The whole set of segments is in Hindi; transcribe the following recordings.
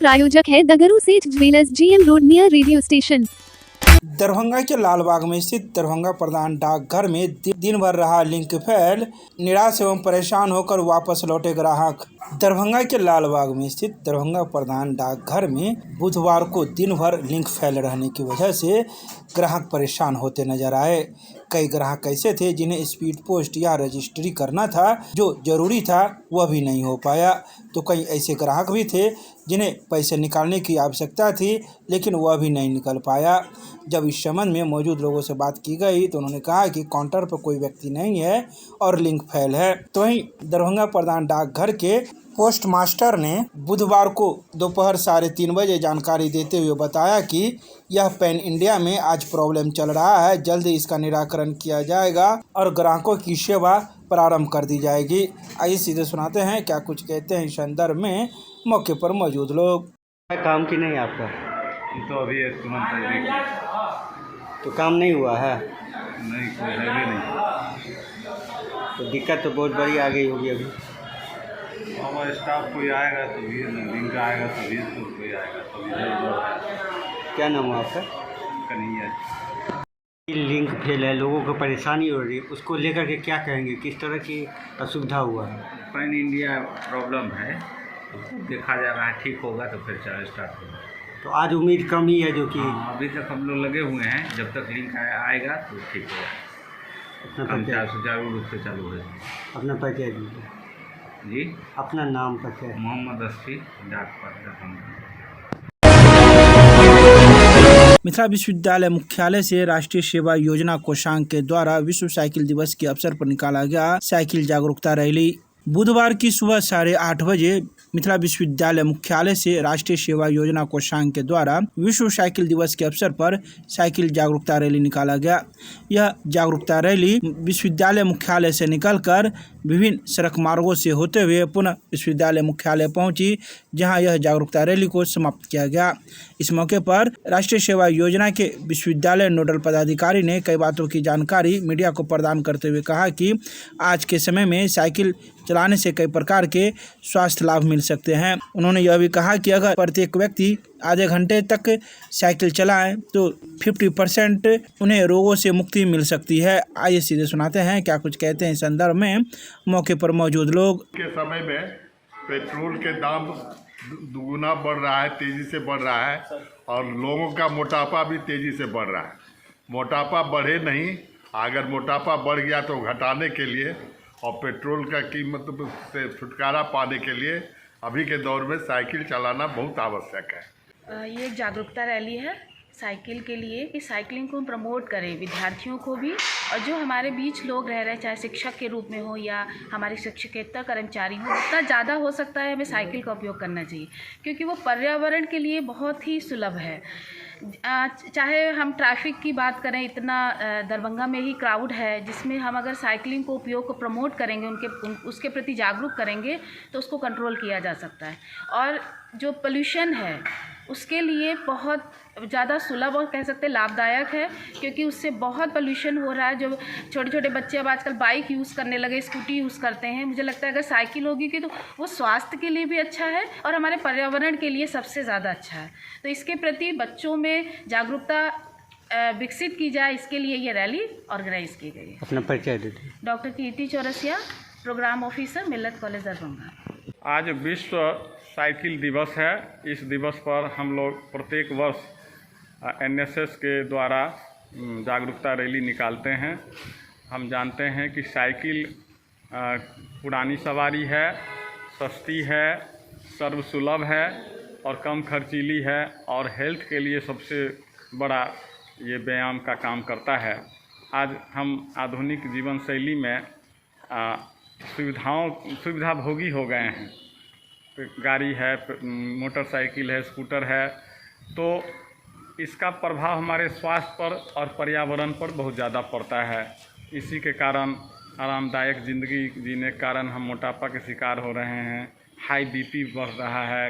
प्रायोजक है दगरू सेठ jewellers, GM road near radio station. Darbhanga के लालबाग में स्थित दरभंगा प्रधान डाकघर में दिन भर रहा लिंक फेल, निराश एवं परेशान होकर वापस लौटे ग्राहक। दरभंगा के लालबाग में स्थित दरभंगा प्रधान डाकघर में बुधवार को दिन भर लिंक फेल रहने की वजह से ग्राहक परेशान होते नजर आए। कई ग्राहक ऐसे थे जिन्हें स्पीड पोस्ट या रजिस्ट्री करना था, जो जरूरी था वह भी नहीं हो पाया, तो कई ऐसे ग्राहक भी थे जिन्हें पैसे निकालने की आवश्यकता थी लेकिन वह भी नहीं निकल पाया। जब इस संबंध में मौजूद लोगों से बात की गई तो उन्होंने कहा कि काउंटर पर कोई व्यक्ति नहीं है और लिंक फेल है। तो वहीं दरभंगा प्रधान डाकघर के पोस्ट मास्टर ने बुधवार को दोपहर 3:30 बजे जानकारी देते हुए बताया कि यह पैन इंडिया में आज प्रॉब्लम चल रहा है, जल्द इसका निराकरण किया जाएगा और ग्राहकों की सेवा प्रारंभ कर दी जाएगी। आइए सीधे सुनाते हैं क्या कुछ कहते हैं इस संदर्भ में मौके पर मौजूद लोग। काम की नहीं आपका तो अभी तो काम नहीं हुआ है, नहीं कोई है भी नहीं। तो दिक्कत तो बहुत बड़ी आ गई होगी अभी। अब स्टाफ कोई आएगा तभी, लिंक आएगा तभी, तो कोई आएगा तभी। क्या नाम है आपका? कन्हैया। लिंक फेल है, लोगों को परेशानी हो रही है, उसको लेकर के क्या कहेंगे, किस तरह की असुविधा हुआ है? पैन इंडिया प्रॉब्लम है, देखा जा रहा है, ठीक होगा तो फिर चाहे स्टार्ट होगा। तो आज उम्मीद कम ही है जो कि अभी तक हम लोग लगे हुए हैं, जब तक लिंक आएगा तो ठीक होगा, अपना हम परिचय सुचारू रूप से चालू है। अपना परिचय दीजिए जी, अपना नाम परिचय। मोहम्मद अस्फी, डाक पर। मिथिला विश्वविद्यालय मुख्यालय से राष्ट्रीय सेवा योजना कोषांग के द्वारा विश्व साइकिल दिवस के अवसर पर निकाला गया साइकिल जागरूकता रैली। बुधवार की सुबह 8:30 बजे मिथिला विश्वविद्यालय मुख्यालय से राष्ट्रीय सेवा योजना कोषांग के द्वारा विश्व साइकिल दिवस के अवसर पर साइकिल जागरूकता रैली निकाला गया। यह जागरूकता रैली विश्वविद्यालय मुख्यालय से निकलकर विभिन्न सड़क मार्गों से होते हुए पुनः विश्वविद्यालय मुख्यालय पहुंची, जहां यह जागरूकता रैली को समाप्त किया गया। इस मौके पर राष्ट्रीय सेवा योजना के विश्वविद्यालय नोडल पदाधिकारी ने कई बातों की जानकारी मीडिया को प्रदान करते हुए कहा कि आज के समय में साइकिल चलाने से कई प्रकार के स्वास्थ्य लाभ मिल सकते हैं। उन्होंने यह भी कहा कि अगर प्रत्येक व्यक्ति आधे घंटे तक साइकिल चलाएं तो 50% उन्हें रोगों से मुक्ति मिल सकती है। आइए सीधे सुनाते हैं क्या कुछ कहते हैं इस संदर्भ में मौके पर मौजूद लोग। के समय में पेट्रोल के दाम दुगुना बढ़ रहा है, तेज़ी से बढ़ रहा है, और लोगों का मोटापा भी तेज़ी से बढ़ रहा है। मोटापा बढ़े नहीं, अगर मोटापा बढ़ गया तो घटाने के लिए और पेट्रोल का कीमत से छुटकारा पाने के लिए अभी के दौर में साइकिल चलाना बहुत आवश्यक है। ये एक जागरूकता रैली है साइकिल के लिए कि साइकिलिंग को हम प्रमोट करें, विद्यार्थियों को भी, और जो हमारे बीच लोग रह रहे हैं, चाहे शिक्षक के रूप में हो या हमारे शिक्षकेतर कर्मचारी हो, जितना ज़्यादा हो सकता है हमें साइकिल का उपयोग करना चाहिए, क्योंकि वो पर्यावरण के लिए बहुत ही सुलभ है। चाहे हम ट्रैफिक की बात करें, इतना दरभंगा में ही क्राउड है, जिसमें हम अगर साइकिलिंग को उपयोग को प्रमोट करेंगे, उसके प्रति जागरूक करेंगे तो उसको कंट्रोल किया जा सकता है। और जो पोल्यूशन है उसके लिए बहुत ज़्यादा सुलभ और कह सकते लाभदायक है, क्योंकि उससे बहुत पोल्यूशन हो रहा है। जो छोटे छोटे बच्चे अब आजकल बाइक यूज़ करने लगे, स्कूटी यूज़ करते हैं। मुझे लगता है अगर साइकिल होगी कि तो वो स्वास्थ्य के लिए भी अच्छा है और हमारे पर्यावरण के लिए सबसे ज़्यादा अच्छा है। तो इसके प्रति बच्चों में जागरूकता विकसित की जाए, इसके लिए ये रैली ऑर्गेनाइज की गई है। अपना परिचय दीजिए। डॉक्टर कीर्ति चौरसिया, प्रोग्राम ऑफिसर, मिल्लत कॉलेज दरभंगा। आज विश्व साइकिल दिवस है। इस दिवस पर हम लोग प्रत्येक वर्ष NSS के द्वारा जागरूकता रैली निकालते हैं। हम जानते हैं कि साइकिल पुरानी सवारी है, सस्ती है, सर्वसुलभ है और कम खर्चीली है, और हेल्थ के लिए सबसे बड़ा ये व्यायाम का काम करता है। आज हम आधुनिक जीवन शैली में सुविधाभोगी हो गए हैं। गाड़ी है, मोटरसाइकिल है, स्कूटर है, तो इसका प्रभाव हमारे स्वास्थ्य पर और पर्यावरण पर बहुत ज़्यादा पड़ता है। इसी के कारण आरामदायक ज़िंदगी जीने के कारण हम मोटापा के शिकार हो रहे हैं, हाई BP बढ़ रहा है,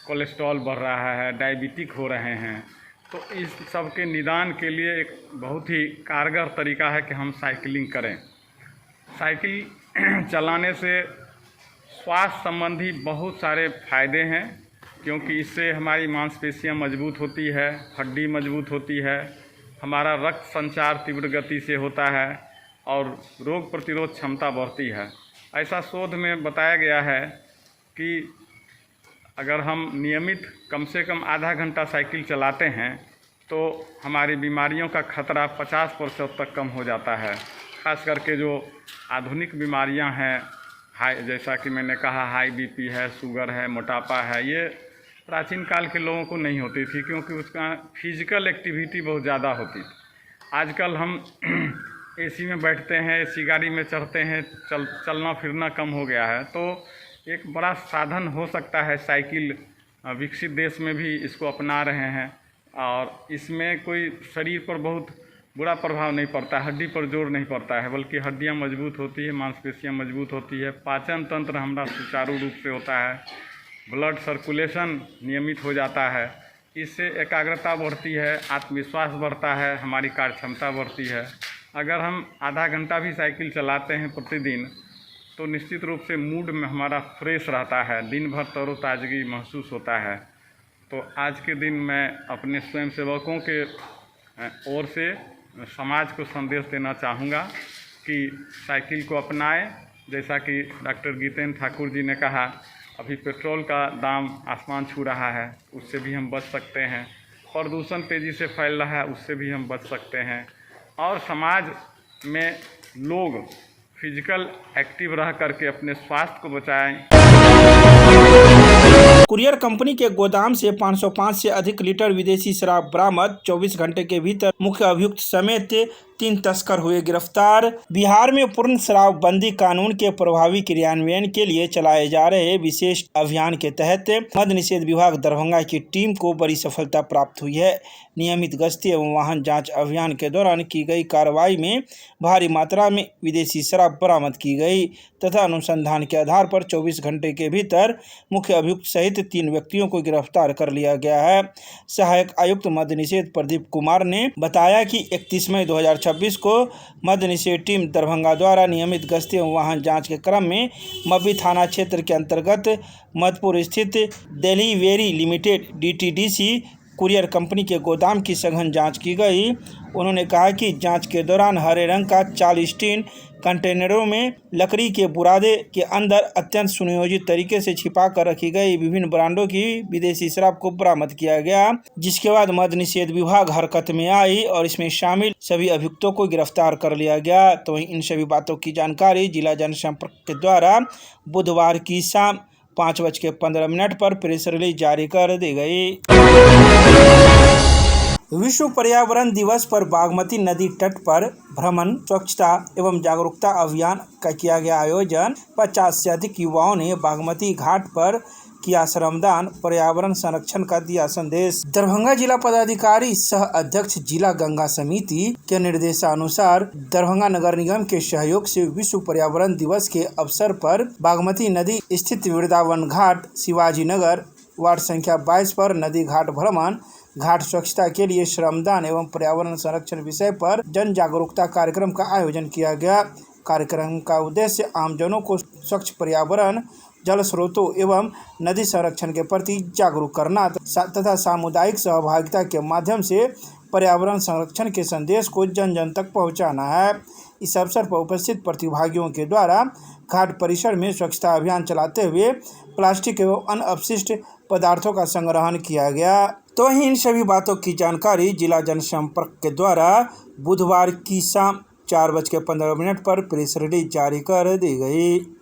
कोलेस्ट्रॉल बढ़ रहा है, डायबिटिक हो रहे हैं। तो इस सब के निदान के लिए एक बहुत ही कारगर तरीका है कि हम साइकिलिंग करें। साइकिल चलाने से स्वास्थ्य संबंधी बहुत सारे फायदे हैं, क्योंकि इससे हमारी मांसपेशियां मजबूत होती है, हड्डी मजबूत होती है, हमारा रक्त संचार तीव्र गति से होता है और रोग प्रतिरोध क्षमता बढ़ती है। ऐसा शोध में बताया गया है कि अगर हम नियमित कम से कम आधा घंटा साइकिल चलाते हैं तो हमारी बीमारियों का खतरा 50% तक कम हो जाता है। खास करके जो आधुनिक बीमारियां हैं, जैसा कि मैंने कहा हाई बीपी है, शुगर है, मोटापा है, ये प्राचीन काल के लोगों को नहीं होती थी क्योंकि उसका फिजिकल एक्टिविटी बहुत ज़्यादा होती थी। आजकल हम एसी में बैठते हैं, एसी गाड़ी में चढ़ते हैं, चलना फिरना कम हो गया है। तो एक बड़ा साधन हो सकता है साइकिल। विकसित देश में भी इसको अपना रहे हैं और इसमें कोई शरीर पर बहुत बुरा प्रभाव नहीं पड़ता, हड्डी पर जोर नहीं पड़ता है, बल्कि हड्डियां मजबूत होती है, मांसपेशियां मजबूत होती है, पाचन तंत्र हमारा सुचारू रूप से होता है, ब्लड सर्कुलेशन नियमित हो जाता है। इससे एकाग्रता बढ़ती है, आत्मविश्वास बढ़ता है, हमारी कार्य क्षमता बढ़ती है। अगर हम आधा घंटा भी साइकिल चलाते हैं प्रतिदिन तो निश्चित रूप से मूड में हमारा फ्रेश रहता है, दिन भर तरोताज़गी महसूस होता है। तो आज के दिन मैं अपने स्वयंसेवकों के ओर से समाज को संदेश देना चाहूँगा कि साइकिल को अपनाएं। जैसा कि डॉक्टर गीतेन्द्र ठाकुर जी ने कहा, अभी पेट्रोल का दाम आसमान छू रहा है, उससे भी हम बच सकते हैं। प्रदूषण तेज़ी से फैल रहा है, उससे भी हम बच सकते हैं। और समाज में लोग फिजिकल एक्टिव रह करके अपने स्वास्थ्य को बचाएं। कुरियर कंपनी के गोदाम से 505 से अधिक लीटर विदेशी शराब बरामद। 24 घंटे के भीतर मुख्य अभियुक्त समेत 3 तस्कर हुए गिरफ्तार। बिहार में पूर्ण शराबबंदी कानून के प्रभावी क्रियान्वयन के लिए चलाए जा रहे विशेष अभियान के तहत मद्य निषेध विभाग दरभंगा की टीम को बड़ी सफलता प्राप्त हुई है। नियमित गश्ती एवं वाहन जांच अभियान के दौरान की गई कार्रवाई में भारी मात्रा में विदेशी शराब बरामद की गई तथा अनुसंधान के आधार पर 24 घंटे के भीतर मुख्य अभियुक्त सहित 3 व्यक्तियों को गिरफ्तार कर लिया गया है। सहायक आयुक्त मद्य निषेध प्रदीप कुमार ने बताया कि 31 मई 2026 को मद्य निषेध टीम दरभंगा द्वारा नियमित गश्ती एवं वाहन जांच के क्रम में मब्बी थाना क्षेत्र के अंतर्गत मधुपुर स्थित Delhi very limited DTDC courier company के गोदाम की सघन जांच की गई। उन्होंने कहा कि जांच के दौरान हरे रंग का 40 टीन कंटेनरों में लकड़ी के बुरादे के अंदर अत्यंत सुनियोजित तरीके से छिपा कर रखी गई विभिन्न ब्रांडों की विदेशी शराब को बरामद किया गया, जिसके बाद मद्य निषेध विभाग हरकत में आई और इसमें शामिल सभी अभियुक्तों को गिरफ्तार कर लिया गया। तो वहीं इन सभी बातों की जानकारी जिला जनसंपर्क के द्वारा बुधवार की शाम 5:15 पर प्रेस रिलीज जारी कर दी गई। विश्व पर्यावरण दिवस पर बागमती नदी तट पर भ्रमण, स्वच्छता एवं जागरूकता अभियान का किया गया आयोजन। 50 से अधिक युवाओं ने बागमती घाट पर किया श्रमदान, पर्यावरण संरक्षण का दिया संदेश। दरभंगा जिला पदाधिकारी सह अध्यक्ष जिला गंगा समिति के निर्देशानुसार दरभंगा नगर निगम के सहयोग से विश्व पर्यावरण दिवस के अवसर पर बागमती नदी स्थित वृंदावन घाट, शिवाजी नगर वार्ड संख्या 22 पर नदी घाट भ्रमण, घाट स्वच्छता के लिए श्रमदान एवं पर्यावरण संरक्षण विषय पर जन जागरूकता कार्यक्रम का आयोजन किया गया। कार्यक्रम का उद्देश्य आमजनों को स्वच्छ पर्यावरण, जल स्रोतों एवं नदी संरक्षण के प्रति जागरूक करना तथा सामुदायिक सहभागिता के माध्यम से पर्यावरण संरक्षण के संदेश को जन जन तक पहुंचाना है। इस अवसर पर उपस्थित प्रतिभागियों के द्वारा घाट परिसर में स्वच्छता अभियान चलाते हुए प्लास्टिक एवं अन्य अपशिष्ट पदार्थों का संग्रहण किया गया। तो वहीं इन सभी बातों की जानकारी जिला जनसंपर्क के द्वारा बुधवार की शाम 4:15 पर प्रेस रिलीज जारी कर दी गई।